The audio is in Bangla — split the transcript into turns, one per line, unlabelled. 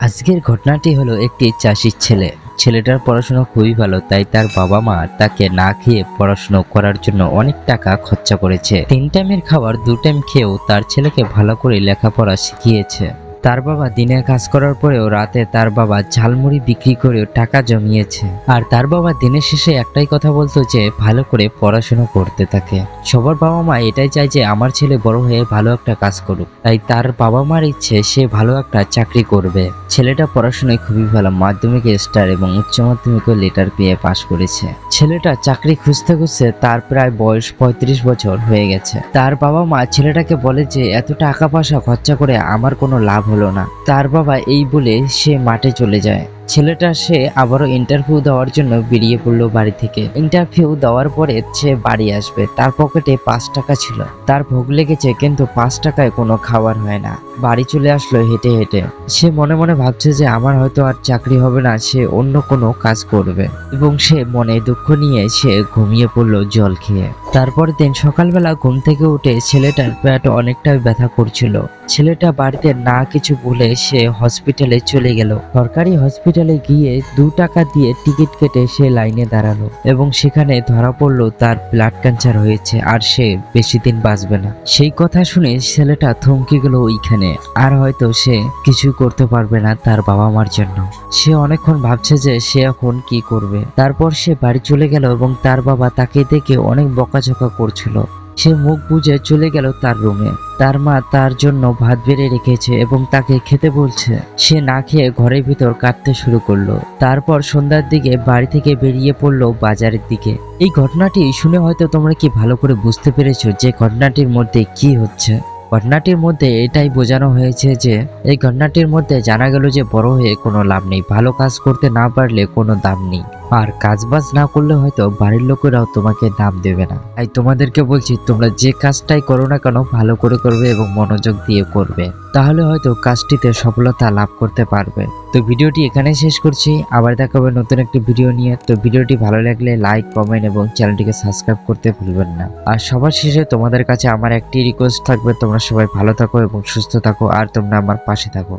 আজকের ঘটনাটি হলো একটি চাষির ছেলেটার পড়াশোনা খুবই ভালো, তাই তার বাবা মা তাকে না খেয়ে পড়াশোনা করার জন্য অনেক টাকা খরচা করেছে। 3 টাইমের খাবার 2 টাইম খেয়েও তার ছেলেকে ভালো করে লেখাপড়া শিখিয়েছে। তার বাবা দিনে কাজ করার পরেও রাতে তার বাবা ঝালমুড়ি বিক্রি করেও টাকা জমিয়েছে। আর তার বাবা দিনের শেষে একটাই কথা বলতো যে ভালো করে পড়াশোনা করতে থাকে। সবার বাবা মা এটাই চায় যে আমার ছেলে বড় হয়ে ভালো একটা কাজ করুক, তাই তার বাবা মার ইচ্ছে সে ভালো একটা চাকরি করবে। ছেলেটা পড়াশোনায় খুবই ভালো, মাধ্যমিকে স্টার এবং উচ্চ মাধ্যমিকে লেটার পেয়ে পাশ করেছে। ছেলেটা চাকরি খুঁজতে খুঁজতে তার প্রায় বয়স 35 বছর হয়ে গেছে। তার বাবা মা ছেলেটাকে বলে যে এত টাকা পয়সা খরচা করে আমার কোনো লাভ হলো না। তার বাবা এই বলে সে মাঠে চলে যায়। ছেলেটা সে আবারও ইন্টারভিউ দেওয়ার জন্য বেরিয়ে পড়লো বাড়ি থেকে। ইন্টারভিউ দেওয়ার পরে সে বাড়ি আসবে, তার পকেটে 5 টাকা ছিল। তার ভোগ লেগেছে কিন্তু 5 টাকায় কোনো খাবার হয় না। বাড়ি চলে আসলো হেঁটে হেঁটে। সে মনে মনে ভাবছে যে আমার হয়তো আর চাকরি হবে না, সে অন্য কোনো কাজ করবে এবং সে মনে দুঃখ নিয়ে সে ঘুমিয়ে পড়লো জল খেয়ে। তারপর দিন সকালবেলা ঘুম থেকে উঠে ছেলেটার পেট অনেকটাই ব্যথা করছিল। ছেলেটা বাড়িতে না কিছু বলে সে হসপিটালে চলে গেল। সরকারি হসপিটালে গিয়ে 2 টাকা দিয়ে টিকিট কেটে সে লাইনে দাঁড়ালো এবং সেখানে ধরা পড়লো তার ব্লাড ক্যান্সার হয়েছে আর সে বেশি দিন বাঁচবে না। সেই কথা শুনে ছেলেটা থমকে গেল ওইখানে। আর হয়তো সে কিছু করতে পারবে না তার বাবা মার জন্য। সে অনেকক্ষণ ভাবছে যে সে এখন কি করবে। তারপর সে বাড়ি চলে গেল এবং তার বাবা তাকে দেখে অনেক বকাঝকা করছিল। সে মুখ বুজে চলে গেল তার রুমে। তার মা তার জন্য ভাত বেড়ে রেখেছে এবং তাকে খেতে বলছে। সে না খেয়ে ঘরের ভিতর কাঁদতে শুরু করলো। তারপর সন্ধ্যার দিকে বাড়ি থেকে বেরিয়ে পড়লো বাজারের দিকে। এই ঘটনাটি শুনে হয়তো তোমরা কি ভালো করে বুঝতে পেরেছো যে ঘটনাটির মধ্যে কি হচ্ছে। ঘটনাটির মধ্যে এটাই বোঝানো হয়েছে যে এই ঘটনাটির মধ্যে জানা গেল যে বড় হয়ে কোনো লাভ নেই, ভালো কাজ করতে না পারলে কোনো দাম নেই, আর কাজবাজ না করলে হয়তো বাড়ির লোকেরাও তোমাকে দাম দেবে না। তাই তোমাদেরকে বলছি তোমরা যে কাজটাই করো না কেন ভালো করে করবে এবং মনোযোগ দিয়ে করবে, তাহলে হয়তো কাজটিতে সফলতা লাভ করতে পারবে। তো ভিডিওটি এখানে শেষ করছি, আবার দেখা হবে নতুন একটি ভিডিও নিয়ে। তো ভিডিওটি ভালো লাগলে লাইক, কমেন্ট এবং চ্যানেলটিকে সাবস্ক্রাইব করতে ভুলবেন না। আর সবার শেষে তোমাদের কাছে আমার একটি রিকোয়েস্ট থাকবে, তোমরা সবাই ভালো থাকো এবং সুস্থ থাকো আর তোমরা আমার পাশে থাকো।